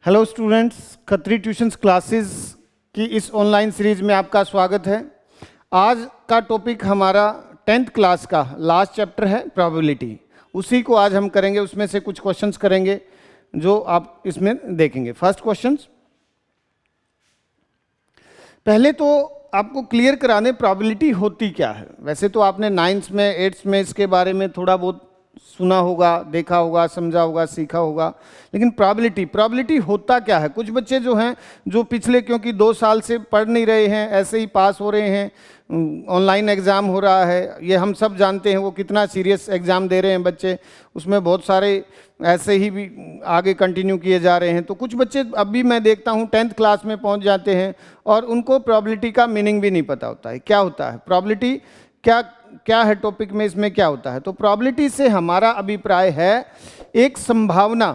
Hello students, Khatri tuitions classes की इस online series में आपका स्वागत है। आज का टॉपिक हमारा 10th क्लास का लास्ट चैप्टर है प्रोबेबिलिटी। उसी को आज हम करेंगे, उसमें से कुछ क्वेश्चंस करेंगे जो आप इसमें देखेंगे। फर्स्ट क्वेश्चंस, पहले तो आपको क्लियर कराने प्रोबेबिलिटी होती क्या है। वैसे तो आपने 9th में 8th में इसके बारे में थोड़ा बहुत सुना होगा, देखा होगा, समझा होगा, सीखा होगा, लेकिन प्रोबेबिलिटी होता क्या है। कुछ बच्चे जो हैं जो पिछले क्योंकि 2 साल से पढ़ नहीं रहे हैं, ऐसे ही पास हो रहे हैं, ऑनलाइन एग्ज़ाम हो रहा है, ये हम सब जानते हैं। वो कितना सीरियस एग्ज़ाम दे रहे हैं बच्चे, उसमें बहुत सारे ऐसे ही भी आगे कंटिन्यू किए जा रहे हैं। तो कुछ बच्चे अभी मैं देखता हूँ 10th क्लास में पहुँच जाते हैं और उनको प्रोबेबिलिटी का मीनिंग भी नहीं पता होता है। क्या होता है प्रोबेबिलिटी, क्या है टॉपिक में, इसमें क्या होता है। तो प्रोबेबिलिटी से हमारा अभिप्राय है एक संभावना,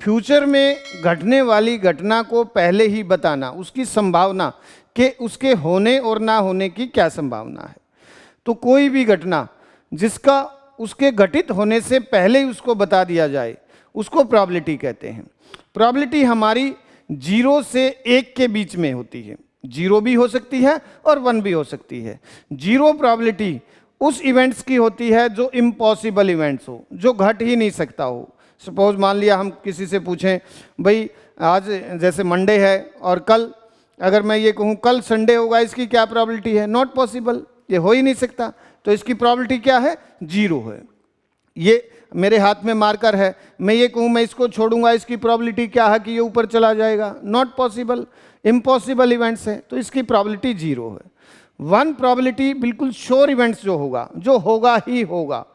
फ्यूचर में घटने वाली घटना को पहले ही बताना, उसकी संभावना कि उसके होने और ना होने की क्या संभावना है। तो कोई भी घटना जिसका उसके घटित होने से पहले ही उसको बता दिया जाए, उसको प्रोबेबिलिटी कहते हैं। प्रोबेबिलिटी हमारी 0 से 1 के बीच में होती है। 0 भी हो सकती है और 1 भी हो सकती है। 0 प्रोबेबिलिटी उस इवेंट्स की होती है जो इम्पॉसिबल इवेंट्स हो, जो घट ही नहीं सकता हो। सपोज मान लिया हम किसी से पूछें, भाई आज जैसे मंडे है और कल अगर मैं ये कहूँ कल संडे होगा, इसकी क्या प्रोबेबिलिटी है। नॉट पॉसिबल, ये हो ही नहीं सकता। तो इसकी प्रोबेबिलिटी क्या है, 0 है। ये मेरे हाथ में मार्कर है, मैं ये कहूँ मैं इसको छोड़ूंगा, इसकी प्रोबेबिलिटी क्या है कि ये ऊपर चला जाएगा। नॉट पॉसिबल, इम्पॉसिबल इवेंट्स है, तो इसकी प्रोबेबिलिटी 0 है। 1 प्रोबेबिलिटी बिल्कुल श्योर इवेंट्स जो होगा ही होगा,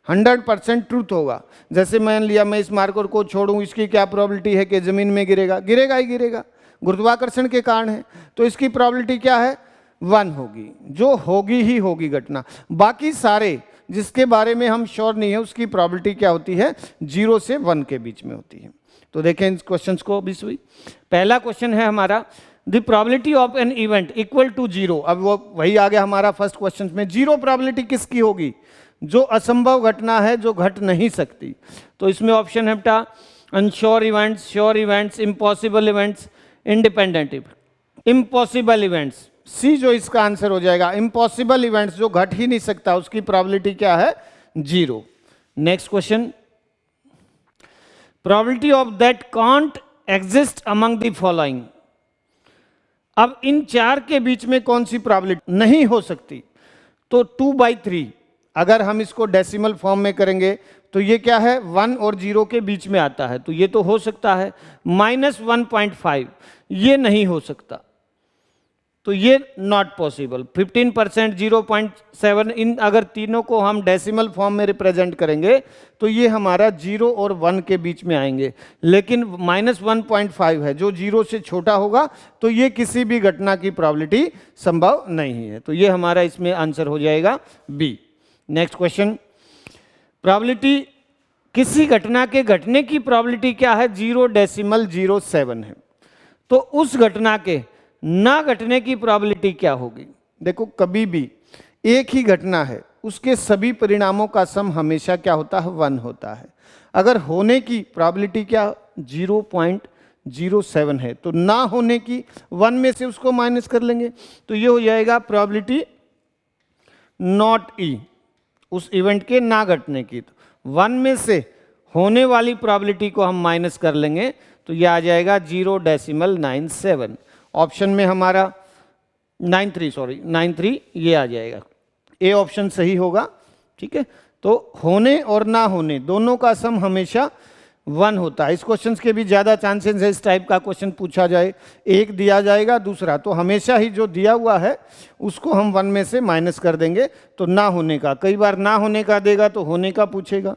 100% ट्रूथ होगा। जैसे मान लिया मैं इस मार्कर को छोड़ूं, इसकी क्या प्रोबेबिलिटी है कि ज़मीन में गिरेगा, गिरेगा ही गिरेगा, गुरुत्वाकर्षण के कारण है। तो इसकी प्रोबेबिलिटी क्या है, 1 होगी, जो होगी ही होगी घटना। बाकी सारे जिसके बारे में हम श्योर नहीं है, उसकी प्रोबेबिलिटी क्या होती है, 0 से 1 के बीच में होती है। तो देखें इन क्वेश्चंस को भी सुई। पहला क्वेश्चन है हमारा, the probability of an event equal to 0। अब वो वही आ गया हमारा फर्स्ट क्वेश्चन में। 0 प्रोबेबिलिटी किसकी होगी, जो असंभव घटना है, जो घट नहीं सकती। तो इसमें ऑप्शन है बेटा unsure events, sure events, impossible events, independent events. Impossible events, C जो इसका आंसर हो जाएगा। इम्पॉसिबल इवेंट्स जो घट ही नहीं सकता, उसकी प्रोबेबिलिटी क्या है, 0। Next question, probability of that can't exist among the following. अब इन 4 के बीच में कौन सी प्रोबेबिलिटी नहीं हो सकती। तो 2/3 अगर हम इसको डेसिमल फॉर्म में करेंगे तो ये क्या है, 1 और 0 के बीच में आता है, तो ये तो हो सकता है। -1.5 ये नहीं हो सकता, तो ये नॉट पॉसिबल। 15%, 0.7, इन अगर तीनों को हम डेसिमल फॉर्म में रिप्रेजेंट करेंगे तो ये हमारा 0 और 1 के बीच में आएंगे। लेकिन -1.5 है, जो 0 से छोटा होगा, तो ये किसी भी घटना की प्रोबेबिलिटी संभव नहीं है। तो ये हमारा इसमें आंसर हो जाएगा बी। नेक्स्ट क्वेश्चन, प्रोबेबिलिटी, किसी घटना के घटने की प्रोबेबिलिटी क्या है, 0.07 है। तो उस घटना के ना घटने की प्रोबेबिलिटी क्या होगी। देखो कभी भी एक ही घटना है, उसके सभी परिणामों का सम हमेशा क्या होता है, 1 होता है। अगर होने की प्रोबेबिलिटी क्या, 0.07 है, तो ना होने की 1 में से उसको माइनस कर लेंगे, तो ये हो जाएगा प्रोबेबिलिटी नॉट ई, उस इवेंट के ना घटने की। तो 1 में से होने वाली प्रोबेबिलिटी को हम माइनस कर लेंगे, तो ये आ जाएगा 0.97। ऑप्शन में हमारा 93 ये आ जाएगा। ए ऑप्शन सही होगा, ठीक है। तो होने और ना होने दोनों का सम हमेशा 1 होता है। इस क्वेश्चन के भी ज़्यादा चांसेस है इस टाइप का क्वेश्चन पूछा जाए, एक दिया जाएगा दूसरा, तो हमेशा ही जो दिया हुआ है उसको हम 1 में से माइनस कर देंगे। तो ना होने का, कई बार ना होने का देगा तो होने का पूछेगा,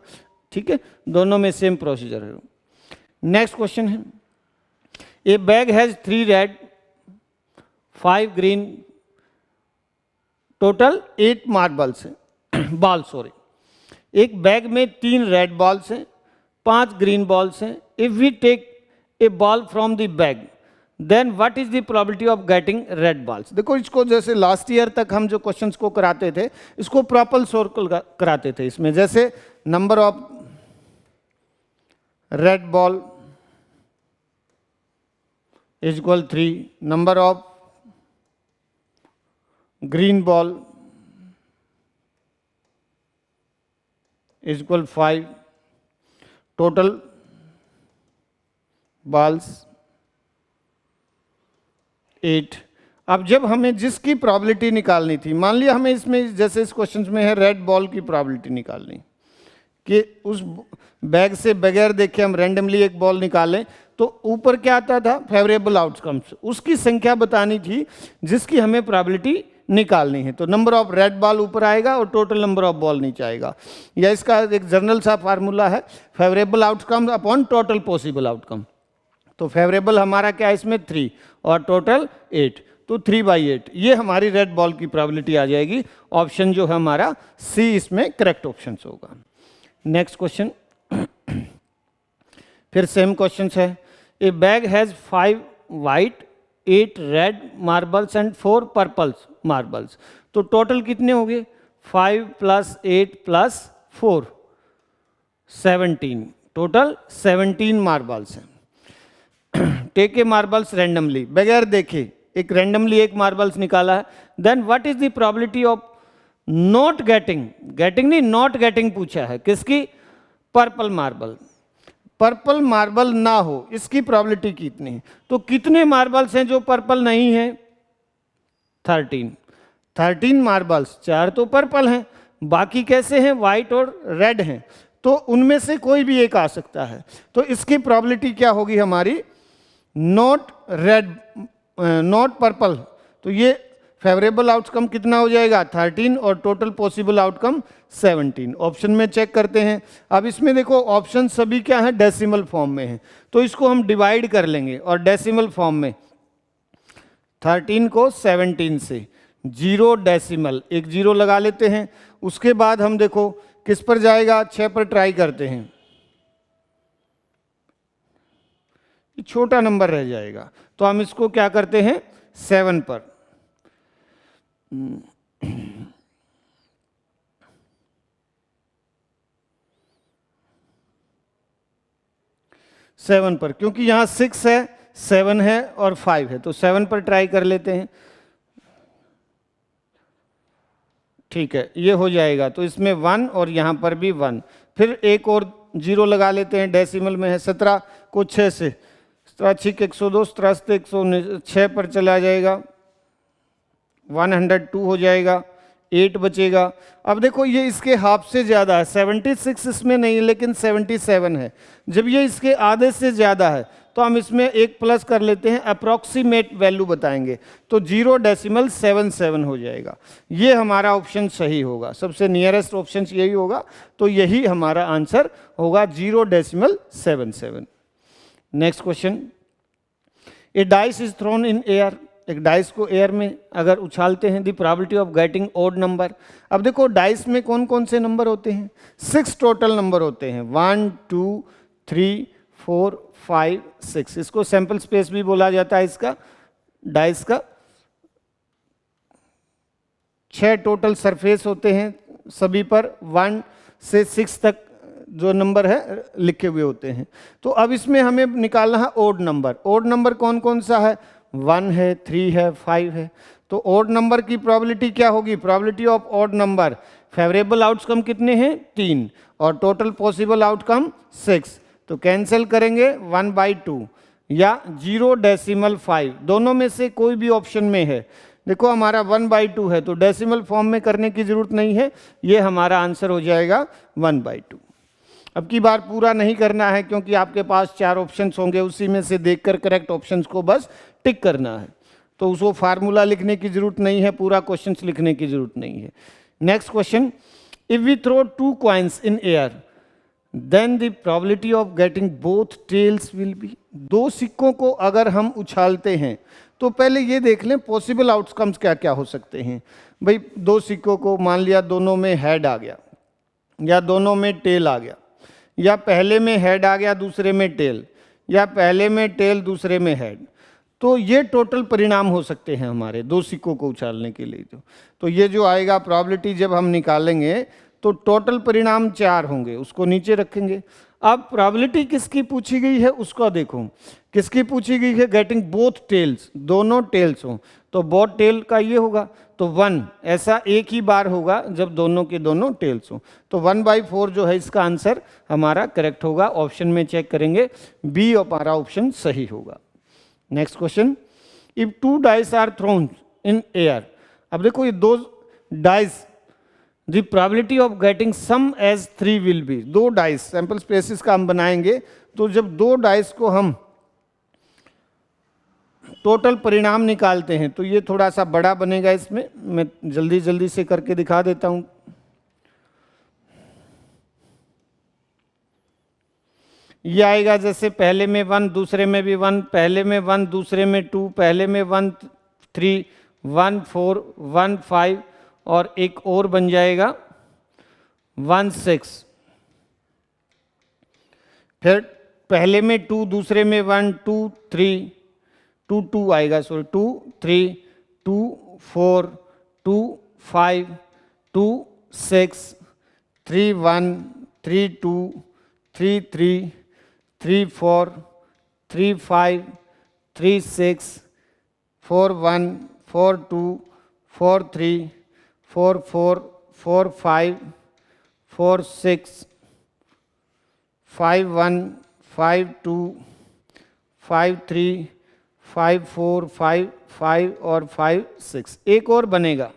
ठीक है। दोनों में सेम प्रोसीजर है। नेक्स्ट क्वेश्चन है, a bag has 3 red 5 green, total 8 marbles हैं बॉल, सॉरी। एक बैग में 3 रेड बॉल्स हैं, 5 ग्रीन बॉल्स हैं। If we take a ball from the bag, then what is the probability of getting red balls. देखो इसको जैसे last year तक हम जो क्वेश्चंस को कराते थे, इसको प्रॉपर सर्कल कराते थे। इसमें जैसे number of red ball is equal 3, number of green ball is equal 5, total balls 8। अब जब हमें जिसकी प्रॉबिलिटी निकालनी थी, मान लिया हमें इसमें जैसे इस क्वेश्चन में है रेड बॉल की प्रॉबिलिटी निकालनी, कि उस बैग से बगैर देखे हम रैंडमली एक बॉल निकालें, तो ऊपर क्या आता था, फेवरेबल आउटकम्स, उसकी संख्या बतानी थी जिसकी हमें प्रॉबिलिटी निकालनी है। तो नंबर ऑफ रेड बॉल ऊपर आएगा और टोटल नंबर ऑफ बॉल नीचे आएगा। या इसका एक जनरल सा फार्मूला है, favourable outcome upon total possible outcome. तो फेवरेबल हमारा क्या है इसमें 3 और टोटल 8, तो 3/8 ये हमारी रेड बॉल की प्रोबेबिलिटी आ जाएगी। ऑप्शन जो है हमारा सी इसमें करेक्ट ऑप्शन होगा। नेक्स्ट क्वेश्चन, फिर सेम क्वेश्चन है। A bag has 5 white 8 red marbles and 4 purples marbles. तो टोटल कितने हो गए, 5 + 8 + 4 17, टोटल 17 मार्बल्स हैं। टेक ए मार्बल्स रैंडमली, बगैर देखे एक रैंडमली एक मार्बल्स निकाला है, then what is the probability of not getting, getting नहीं नॉट गेटिंग पूछा है, किसकी, पर्पल मार्बल। पर्पल मार्बल ना हो इसकी प्रोबेबिलिटी कितनी है, तो कितने मार्बल्स हैं जो पर्पल नहीं है, 13 मार्बल्स, 4 तो पर्पल हैं, बाकी कैसे हैं, वाइट और रेड हैं, तो उनमें से कोई भी एक आ सकता है। तो इसकी प्रोबेबिलिटी क्या होगी हमारी, नॉट रेड नॉट पर्पल, तो ये फेवरेबल आउटकम कितना हो जाएगा 13 और टोटल पॉसिबल आउटकम 17। ऑप्शन में चेक करते हैं। अब इसमें देखो ऑप्शन सभी क्या है, डेसिमल फॉर्म में है, तो इसको हम डिवाइड कर लेंगे और डेसिमल फॉर्म में 13 को 17 से 0 डेसिमल, एक 0 लगा लेते हैं। उसके बाद हम देखो किस पर जाएगा, 6 पर ट्राई करते हैं, छोटा नंबर रह जाएगा, तो हम इसको क्या करते हैं 7 पर। 7 पर, क्योंकि यहाँ 6 है 7 है और 5 है, तो 7 पर ट्राई कर लेते हैं। ठीक है, ये हो जाएगा, तो इसमें 1 और यहाँ पर भी 1, फिर एक और 0 लगा लेते हैं, डेसिमल में है 17 को 6 से, 17 102, 17 119, 6 पर चला जाएगा, 102 हो जाएगा, 8 बचेगा। अब देखो ये इसके हाफ से ज़्यादा है, 76 इसमें नहीं है लेकिन 77 है। जब ये इसके आधे से ज़्यादा है तो हम इसमें एक प्लस कर लेते हैं, अप्रॉक्सीमेट वैल्यू बताएंगे, तो 0.77 हो जाएगा। ये हमारा ऑप्शन सही होगा, सबसे नियरेस्ट ऑप्शन यही होगा, तो यही हमारा आंसर होगा 0.77। Next question, a dice is thrown in air, एक डाइस को एयर में अगर उछालते हैं, the probability of getting odd number. अब देखो डाइस में कौन कौन से नंबर होते हैं, 6 टोटल नंबर होते हैं, 1 2 3 4 5 6, इसको सैंपल स्पेस भी बोला जाता है इसका, डाइस का। 6 टोटल सरफेस होते हैं, सभी पर 1 से 6 तक जो नंबर है लिखे हुए होते हैं। तो अब इसमें हमें निकालना है ओड नंबर। ओड नंबर कौन कौन सा है, 1 है 3 है 5 है। तो ओड नंबर की प्रोबेबिलिटी क्या होगी, probability of odd number, favourable outcome कितने हैं 3 और टोटल पॉसिबल आउटकम 6, तो कैंसिल करेंगे 1/2 या 0.5, दोनों में से कोई भी ऑप्शन में है। देखो हमारा 1/2 है, तो डेसिमल फॉर्म में करने की जरूरत नहीं है, ये हमारा आंसर हो जाएगा 1/2। अब की बार पूरा नहीं करना है क्योंकि आपके पास 4 ऑप्शंस होंगे, उसी में से देखकर करेक्ट ऑप्शंस को बस टिक करना है, तो उसको फार्मूला लिखने की जरूरत नहीं है, पूरा क्वेश्चंस लिखने की जरूरत नहीं है। Next question, if we throw 2 coins in air then the probability of getting both tails will be. 2 सिक्कों को अगर हम उछालते हैं तो पहले ये देख लें पॉसिबल आउटकम्स क्या क्या हो सकते हैं। भाई 2 सिक्कों को मान लिया दोनों में हेड आ गया या दोनों में टेल आ गया, या पहले में हेड आ गया दूसरे में टेल, या पहले में टेल दूसरे में हेड, तो ये टोटल परिणाम हो सकते हैं हमारे 2 सिक्कों को उछालने के लिए। तो ये जो आएगा प्रोबेबिलिटी जब हम निकालेंगे तो टोटल परिणाम 4 होंगे, उसको नीचे रखेंगे। अब प्रोबेबिलिटी किसकी पूछी गई है उसको देखो, किसकी पूछी गई है, गेटिंग बोथ टेल्स, दोनों टेल्स हो, तो बोथ टेल का ये होगा, तो 1 ऐसा एक ही बार होगा जब दोनों के दोनों टेल्स हो, तो 1/4 जो है इसका आंसर हमारा करेक्ट होगा। ऑप्शन में चेक करेंगे, बी हमारा ऑप्शन सही होगा। Next question, if 2 dice are thrown in air, अब देखो ये 2 dice, the probability of getting sum as 3 will be, 2 dice sample spaces का हम बनाएंगे, तो जब 2 डाइस को हम टोटल परिणाम निकालते हैं तो ये थोड़ा सा बड़ा बनेगा। इसमें मैं जल्दी जल्दी से करके दिखा देता हूं। ये आएगा जैसे पहले में 1, दूसरे में भी 1, पहले में 1, दूसरे में 2, पहले में 1 3, 1 4, 1 5 और एक और बन जाएगा 1 6, फिर पहले में 2, दूसरे में 1 2 3, 2 2 आएगा, सॉरी 2 3, 2 4, 2 5, 2 6, 3 1, 3 2, 3 3, 3 4, 3 5, 3 6, 4 1, 4 2, 4 3, 4 4, 4 5, 4 6, 5 1, 5 2, 5 3, 5 4, 5 5 और 5 6, एक और बनेगा,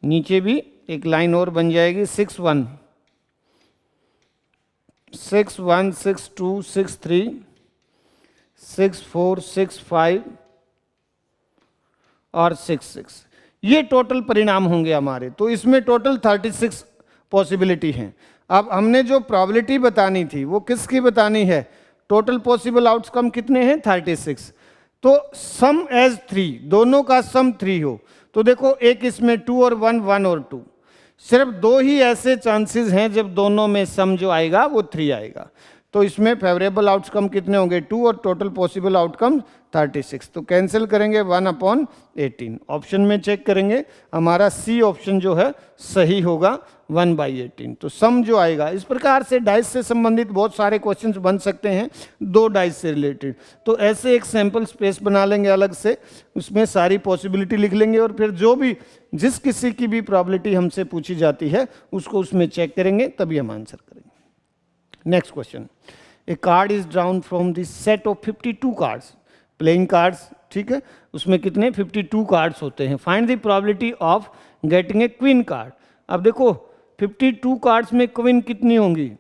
नीचे भी एक लाइन और बन जाएगी, 6 1, 6 1, 6 2, 6 3, 6 4, 6 5 और 6 6, ये टोटल परिणाम होंगे हमारे। तो इसमें टोटल 36 पॉसिबिलिटी हैं। अब हमने जो प्रोबेबिलिटी बतानी थी वो किसकी बतानी है, टोटल पॉसिबल आउटकम कितने हैं 36, तो सम एज 3, दोनों का सम 3 हो, तो देखो एक इसमें 2 और 1, 1 और 2, सिर्फ 2 ही ऐसे चांसेस हैं जब दोनों में सम जो आएगा वो 3 आएगा, तो इसमें फेवरेबल आउटकम कितने होंगे 2 और टोटल पॉसिबल आउटकम 36, तो कैंसिल करेंगे 1/18। ऑप्शन में चेक करेंगे, हमारा सी ऑप्शन जो है सही होगा 1/18। तो सम जो आएगा, इस प्रकार से डाइस से संबंधित बहुत सारे क्वेश्चंस बन सकते हैं, 2 डाइस से रिलेटेड, तो ऐसे एक सैंपल स्पेस बना लेंगे अलग से, उसमें सारी पॉसिबिलिटी लिख लेंगे और फिर जो भी जिस किसी की भी प्रॉबिलिटी हमसे पूछी जाती है उसको उसमें चेक करेंगे, तभी हम आंसर करेंगे। Next question, A card is drown from the set of 52 cards, playing cards, ठीक है, उसमें कितने 52 कार्ड्स होते हैं, find the probability of getting a queen card. अब देखो 52 कार्ड्स में क्वीन कितनी होंगी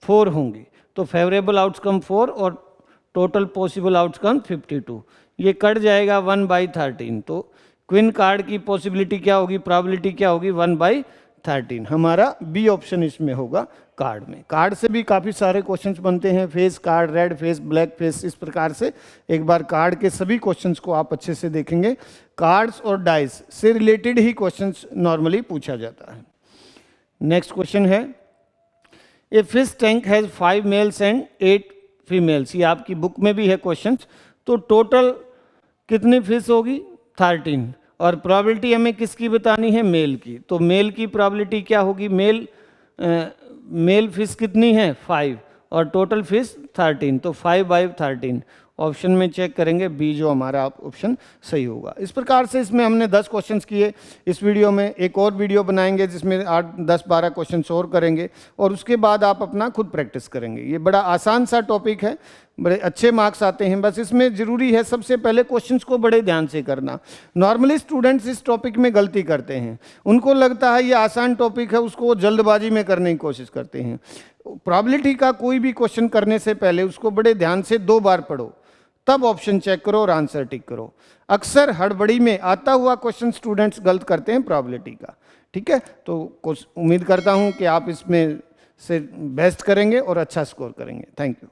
4 होंगी, तो फेवरेबल आउटकम 4 और टोटल पॉसिबल आउटकम 52, ये कट जाएगा 1/13, तो क्वीन कार्ड की पॉसिबिलिटी क्या होगी, प्रोबेबिलिटी क्या होगी 1/13, हमारा बी ऑप्शन इसमें होगा कार्ड में। कार्ड से भी काफ़ी सारे क्वेश्चंस बनते हैं, face card, red face, black face, इस प्रकार से एक बार कार्ड के सभी क्वेश्चंस को आप अच्छे से देखेंगे। कार्ड्स और डाइस से रिलेटेड ही क्वेश्चंस नॉर्मली पूछा जाता है। नेक्स्ट क्वेश्चन है, a fish tank has 5 mails and 8 females, ये आपकी बुक में भी है क्वेश्चंस, तो टोटल कितनी फिश होगी 13, और प्रोबेबिलिटी हमें किसकी बतानी है मेल की, तो मेल की प्रोबेबिलिटी क्या होगी, मेल फिश कितनी है 5 और टोटल फिश 13, तो 5/13, ऑप्शन में चेक करेंगे, बी जो हमारा ऑप्शन सही होगा। इस प्रकार से इसमें हमने 10 क्वेश्चंस किए। इस वीडियो में एक और वीडियो बनाएंगे जिसमें 8 10 12 क्वेश्चंस और करेंगे और उसके बाद आप अपना खुद प्रैक्टिस करेंगे। ये बड़ा आसान सा टॉपिक है, बड़े अच्छे मार्क्स आते हैं, बस इसमें ज़रूरी है सबसे पहले क्वेश्चंस को बड़े ध्यान से करना। नॉर्मली स्टूडेंट्स इस टॉपिक में गलती करते हैं, उनको लगता है ये आसान टॉपिक है, उसको वो जल्दबाजी में करने की कोशिश करते हैं। प्रोबेबिलिटी का कोई भी क्वेश्चन करने से पहले उसको बड़े ध्यान से 2 बार पढ़ो, तब ऑप्शन चेक करो और आंसर टिक करो। अक्सर हड़बड़ी में आता हुआ क्वेश्चन स्टूडेंट्स गलत करते हैं प्रोबेबिलिटी का, ठीक है। तो उम्मीद करता हूं कि आप इसमें से बेस्ट करेंगे और अच्छा स्कोर करेंगे। Thank you.